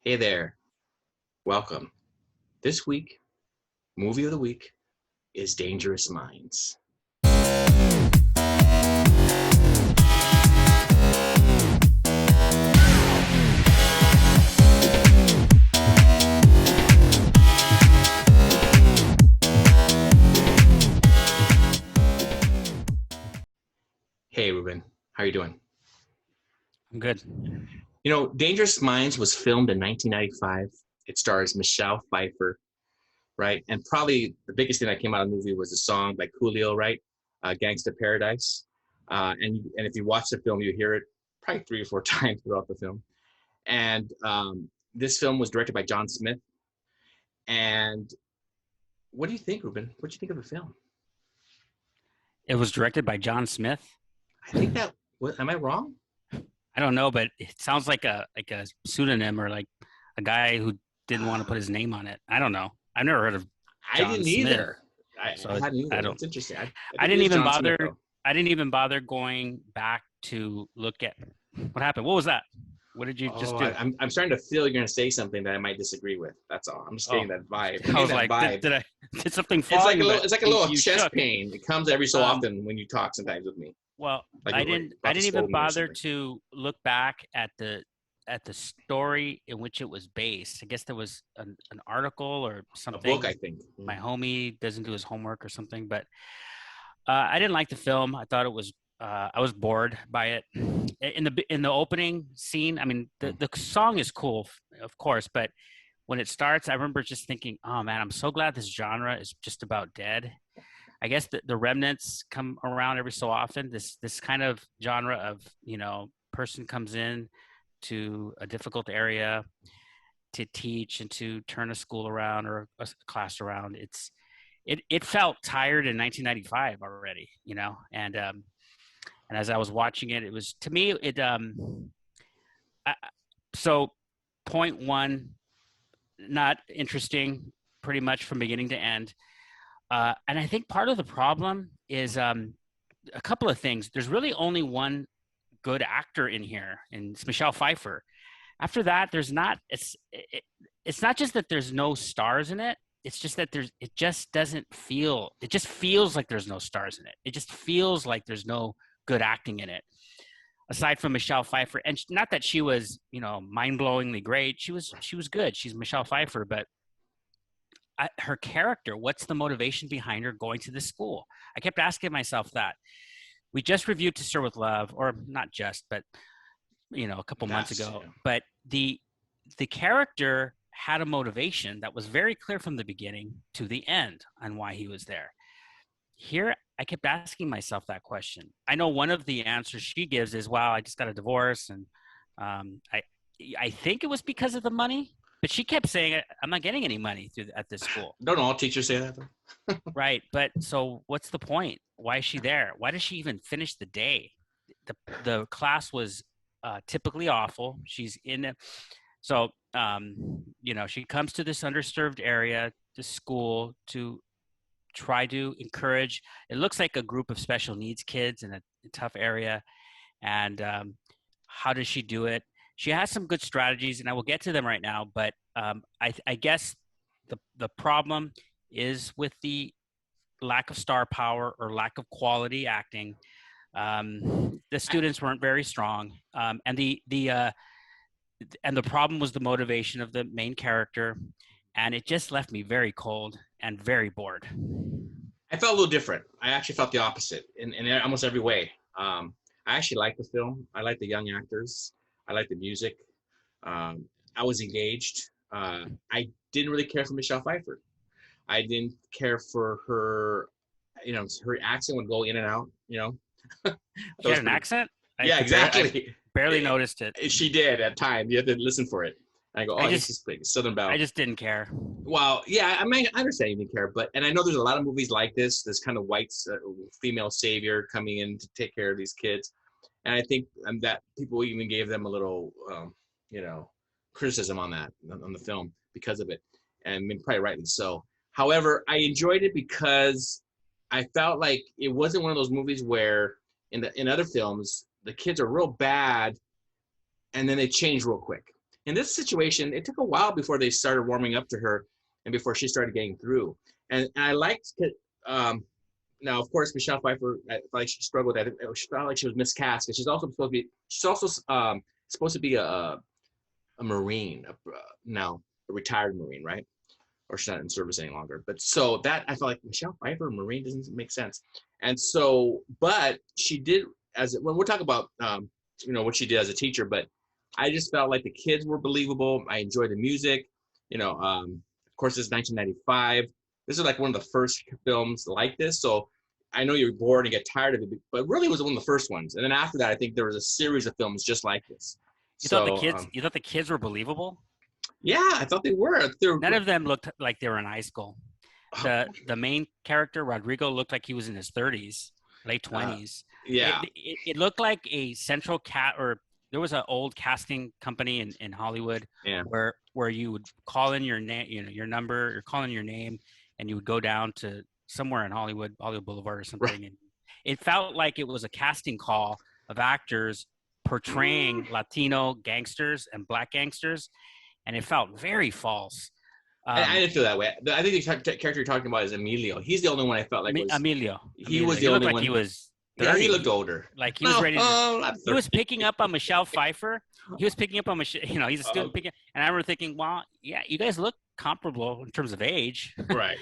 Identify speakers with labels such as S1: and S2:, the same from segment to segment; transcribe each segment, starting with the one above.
S1: Hey there, welcome. This week, movie of the week is Dangerous Minds. Hey Ruben, how are you doing?
S2: I'm good.
S1: Dangerous Minds was filmed in 1995. It stars Michelle Pfeiffer, right? And probably the biggest thing that came out of the movie was a song by Coolio, right? Gangsta Paradise. And if you watch the film, you hear it probably 3 or 4 times throughout the film. And this film was directed by John Smith. And what do you think, Ruben? What do you think of the film?
S2: It was directed by John Smith.
S1: I think that, am I wrong?
S2: I don't know, but it sounds like a pseudonym or like a guy who didn't want to put his name on it. I don't know. I've never heard of
S1: I
S2: John
S1: didn't
S2: Smith,
S1: either.
S2: so
S1: I hadn't
S2: I
S1: either.
S2: don't.
S1: That's interesting. I
S2: I
S1: think it
S2: didn't
S1: is
S2: even
S1: John Smith,
S2: bother.
S1: though.
S2: I didn't even bother going back to look at what happened. What was that? What did you just
S1: Oh,
S2: do?
S1: I'm starting to feel you're going to say something that I might disagree with. That's all. I'm just
S2: Oh,
S1: getting that vibe. I'm
S2: I
S1: getting
S2: was
S1: that
S2: like,
S1: vibe.
S2: did something falling? But
S1: It's like a
S2: you,
S1: little
S2: you
S1: chest
S2: shook.
S1: pain. It comes every so
S2: Um,
S1: often when you talk sometimes with me,
S2: Well,
S1: like
S2: I
S1: you're
S2: didn't I
S1: about to
S2: didn't even
S1: scold me or
S2: bother
S1: something.
S2: to look back at the story in which it was based. I guess there was an article or
S1: A book, I
S2: something.
S1: think.
S2: My homie doesn't do his homework or something, but I didn't like the film. I thought it was I was bored by it. In the opening scene, I mean the song is cool, of course, but when it starts, I remember just thinking, "Oh man, I'm so glad this genre is just about dead." I guess the remnants come around every so often. This kind of genre of person comes in to a difficult area to teach and to turn a school around or a class around. It felt tired in 1995 already, and as I was watching it, it was to me it I, so point one, not interesting, pretty much from beginning to end. And I think part of the problem is a couple of things. There's really only one good actor in here, and it's Michelle Pfeiffer. After that, there's not. It's not just that there's no stars in it. It's just that there's. It just doesn't feel. It just feels like there's no stars in it. It just feels like there's no good acting in it, aside from Michelle Pfeiffer. And not that she was, mind-blowingly great. She was good. She's Michelle Pfeiffer, but her character, what's the motivation behind her going to this school? I kept asking myself that. We just reviewed To Sir with Love, or not just, but a couple months
S1: That's
S2: ago.
S1: yeah.
S2: But the character had a motivation that was very clear from the beginning to the end on why he was there. Here, I kept asking myself that question. I know one of the answers she gives is, "Wow, I just got a divorce, and I think it was because of the money." But she kept saying, "I'm not getting any money at this school."
S1: Don't all teachers say that, though?
S2: Right. But so what's the point? Why is she there? Why does she even finish the day? The class was typically awful. She's in it. So, she comes to this underserved area, this school, to try to encourage. It looks like a group of special needs kids in a tough area. And how does she do it? She has some good strategies, and I will get to them right now. But I guess the problem is with the lack of star power or lack of quality acting. The students weren't very strong, and the problem was the motivation of the main character, and it just left me very cold and very bored.
S1: I felt a little different. I actually felt the opposite in almost every way. I actually liked the film. I liked the young actors. I liked the music. I was engaged. I didn't really care for Michelle Pfeiffer. I didn't care for her. Her accent would go in and out. That
S2: She
S1: was
S2: had an
S1: pretty.
S2: accent. I
S1: Yeah,
S2: I
S1: exactly.
S2: barely noticed it.
S1: She did at times. You had to listen for it. And I go,
S2: I
S1: oh, this
S2: just
S1: is like Southern
S2: I
S1: Belle.
S2: just didn't care.
S1: Well, yeah, I mean, I understand you didn't care, and I know there's a lot of movies like this kind of white female savior coming in to take care of these kids, and I think that people even gave them a little, you know, criticism on the film because of it, and I mean, probably rightly so. However, I enjoyed it because I felt like it wasn't one of those movies where in other films the kids are real bad and then they change real quick. in this situation, it took a while before they started warming up to her and before she started getting through. And I liked, now, of course, Michelle Pfeiffer, I felt like she struggled with that. She felt like she was miscast because she's also supposed to be a Marine, now a retired Marine, right? Or she's not in service any longer. But so that I felt like Michelle Pfeiffer, Marine, doesn't make sense. And so, but she did, when we're talking about, what she did as a teacher, but I just felt like the kids were believable. I enjoyed the music, of course, this is 1995. This is like one of the first films like this. So I know you're bored and get tired of it, but really it was one of the first ones. And then after that, I think there was a series of films just like this.
S2: You thought the kids were believable?
S1: Yeah, I thought they were.
S2: None of them looked like they were in high school. The main character, Rodrigo, looked like he was in his 30s, late 20s.
S1: Yeah.
S2: It looked like a central or there was an old casting company in Hollywood where you would call in your name, your number, or call in your name, and you would go down to somewhere in Hollywood Boulevard or something. Right. And it felt like it was a casting call of actors portraying Latino gangsters and black gangsters. And it felt very false.
S1: I didn't feel that way. I think the character you're talking about is Emilio. He's the only one I felt like was
S2: Emilio.
S1: He was the only one.
S2: He was
S1: 30. Yeah, he looked older.
S2: Like he was ready to. He was picking up on Michelle Pfeiffer. He was picking up on Michelle. He's a student picking. And I remember thinking, well, yeah, you guys look comparable in terms of age.
S1: Right.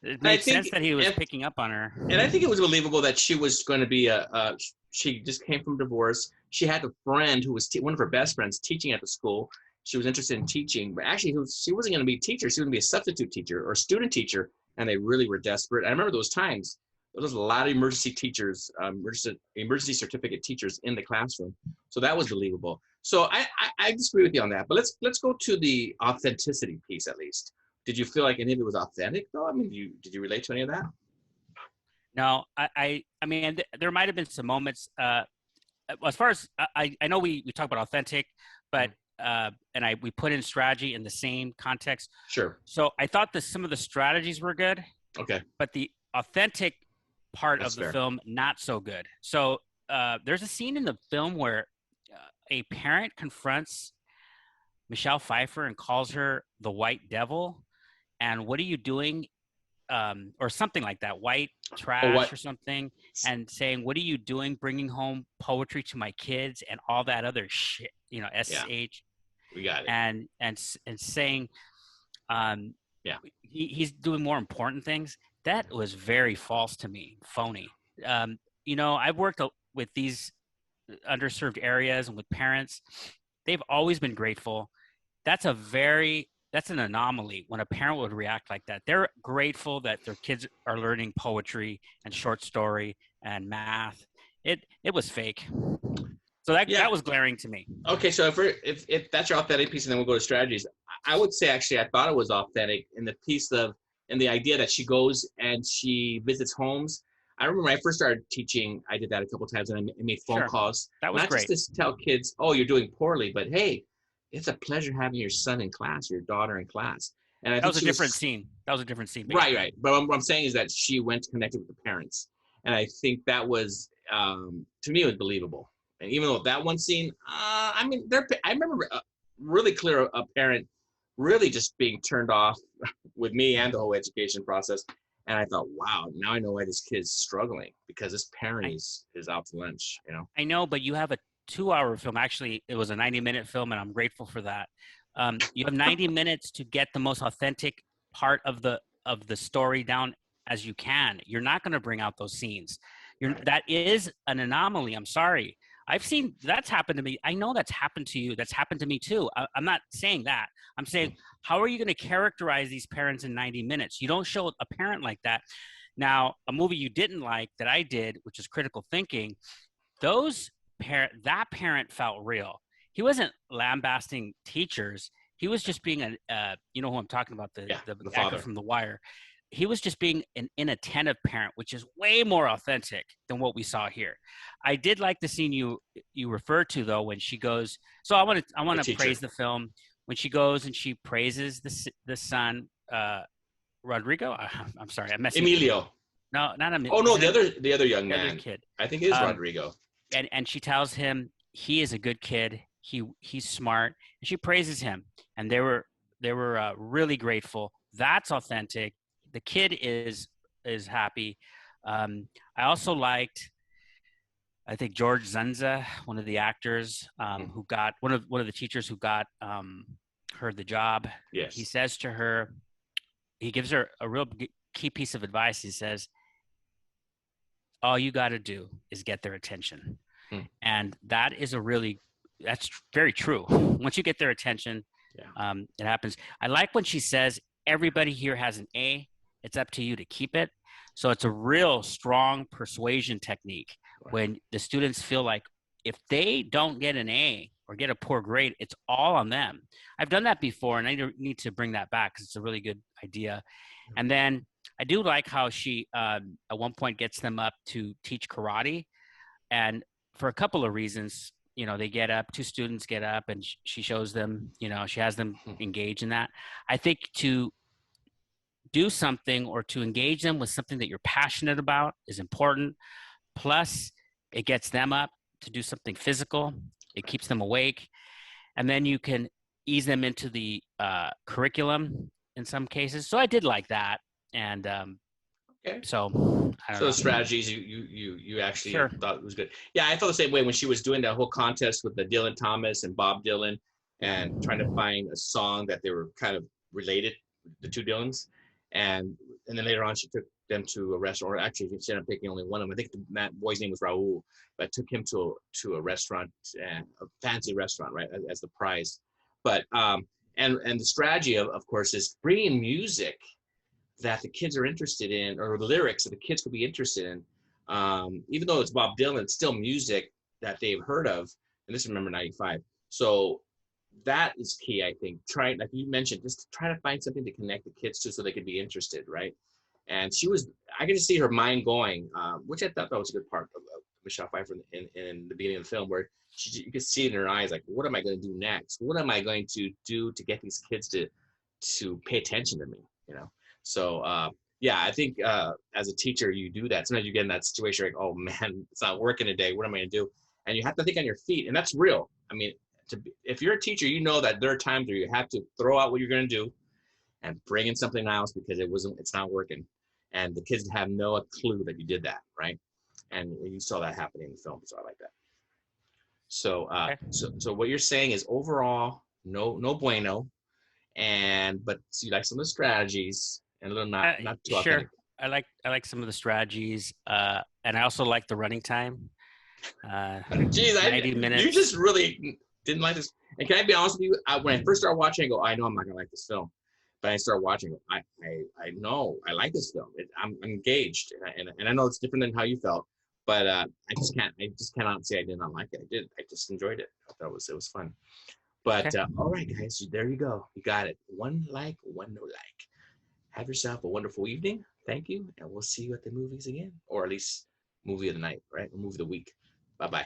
S2: It makes sense that he was picking up on her.
S1: And I think it was believable that she was going to be she just came from divorce. She had a friend who was one of her best friends teaching at the school. She was interested in teaching, but actually she wasn't going to be a teacher. She was going to be a substitute teacher or student teacher, and they really were desperate. I remember those times. There was a lot of emergency teachers, emergency certificate teachers in the classroom. So that was believable. So I disagree with you on that. But let's go to the authenticity piece at least. Did you feel like any of it was authentic though? I mean, did you relate to any of that?
S2: No, I mean, there might have been some moments. As far as I know, we talk about authentic, but we put in strategy in the same context.
S1: Sure.
S2: So I thought that some of the strategies were good.
S1: Okay.
S2: But the authentic part of the film, not so good. So there's a scene in the film where a parent confronts Michelle Pfeiffer and calls her the white devil. And what are you doing? Or something like that, white trash or something, and saying, what are you doing bringing home poetry to my kids and all that other shit, SH.
S1: We got it.
S2: And saying, he's doing more important things. That was very false to me, phony. I've worked with these underserved areas and with parents. They've always been grateful. That's an anomaly when a parent would react like that. They're grateful that their kids are learning poetry and short story and math. It was fake. So that was glaring to me.
S1: Okay, so if that's your authentic piece, and then we'll go to strategies. I would say actually I thought it was authentic in the piece in the idea that she goes and she visits homes. I remember when I first started teaching, I did that a couple of times, and I made phone calls.
S2: That was great.
S1: Not just to tell kids, oh, you're doing poorly, but hey, it's a pleasure having your son in class, your daughter in class. And
S2: that was a different scene.
S1: Right. But what I'm saying is that she went to connect with the parents. And I think that was, to me, it was believable. And even though that one scene, I remember really clear a parent really just being turned off with me and the whole education process. And I thought, wow, now I know why this kid's struggling, because this parent is out to lunch,
S2: I know, but you have a 2-hour film. Actually, it was a 90-minute film, and I'm grateful for that. You have 90 minutes to get the most authentic part of the story down as you can. You're not going to bring out those scenes. That is an anomaly. I'm sorry. I've seen that's happened to me. I know that's happened to you. That's happened to me too. I'm not saying that. I'm saying, how are you going to characterize these parents in 90 minutes? You don't show a parent like that. Now, a movie you didn't like that I did, which is Critical Thinking, that parent felt real. He wasn't lambasting teachers. He was just being you know who I'm talking about, the actor from The Wire. He was just being an inattentive parent, which is way more authentic than what we saw here. I did like the scene you referred to though, when she goes. So I want to praise the film when she goes and she praises the son, Rodrigo. I'm sorry, I'm messing.
S1: Emilio.
S2: No, not Emilio.
S1: Oh no, the other young man.
S2: Kid.
S1: I think it is Rodrigo.
S2: And she tells him he is a good kid. he's smart, and she praises him, and they were really grateful. That's authentic. The kid is happy. I also liked, I think, George Zunza, one of the actors,
S1: Mm.
S2: who got one of the teachers who got her the job. He
S1: Yes.
S2: says to her, he gives her a real key piece of advice. He says, all you got to do is get their attention.
S1: Mm.
S2: And that's very true. Once you get their attention,
S1: Yeah.
S2: it happens. I like when she says, everybody here has an A. It's up to you to keep it. So it's a real strong persuasion technique
S1: Right.
S2: when the students feel like if they don't get an A or get a poor grade, it's all on them. I've done that before, and I need to bring that back because it's a really good idea. And then I do like how she, at one point, gets them up to teach karate. And for a couple of reasons, they get up, two students get up, and she shows them, she has them engage in that. I think to do something or to engage them with something that you're passionate about is important. Plus, it gets them up to do something physical. It keeps them awake. And then you can ease them into the curriculum in some cases. So I did like that. And
S1: Okay.
S2: so I don't
S1: So the
S2: know.
S1: strategies you actually
S2: Sure.
S1: thought was good. Yeah, I felt the same way when she was doing that whole contest with the Dylan Thomas and Bob Dylan, and trying to find a song that they were kind of related, the two Dylans, and then later on she took them to a restaurant. Or actually, she ended up picking only one of them. I think that boy's name was Raul, but took him to a restaurant, a fancy restaurant, right, as the prize. But and the strategy of course is bringing music that the kids are interested in, or the lyrics that the kids could be interested in. Even though it's Bob Dylan, it's still music that they've heard of. And this is, remember, 95. So that is key, I think. Try, like you mentioned, just try to find something to connect the kids to so they could be interested, right? And I could just see her mind going, which I thought that was a good part of Michelle Pfeiffer in the beginning of the film, where you could see it in her eyes, like, what am I going to do next? What am I going to do to get these kids to pay attention to me, So yeah, I think as a teacher, you do that. Sometimes you get in that situation, like, oh man, it's not working today. What am I going to do? And you have to think on your feet, and that's real. I mean, if you're a teacher, you know that there are times where you have to throw out what you're going to do and bring in something else because it's not working, and the kids have no clue that you did that, right? And you saw that happening in the film, so I like that. So
S2: Okay.
S1: so what you're saying is overall, no bueno, but you like some of the strategies and a little not too authentic.
S2: Sure. I like some of the strategies, and I also like the running time.
S1: Geez,
S2: 90
S1: you
S2: minutes.
S1: just really didn't like this. And can I be honest with you? When I first started watching, I go, I know I'm not gonna like this film. But I started watching. I know I like this film. I'm engaged, and I know it's different than how you felt. But I just cannot say I did not like it. I did. I just enjoyed it. I thought it was fun. But
S2: Okay.
S1: all right, guys, there you go. You got it. One like, one no like. Have yourself a wonderful evening. Thank you, and we'll see you at the movies again, or at least movie of the night, right? Or movie of the week. Bye bye.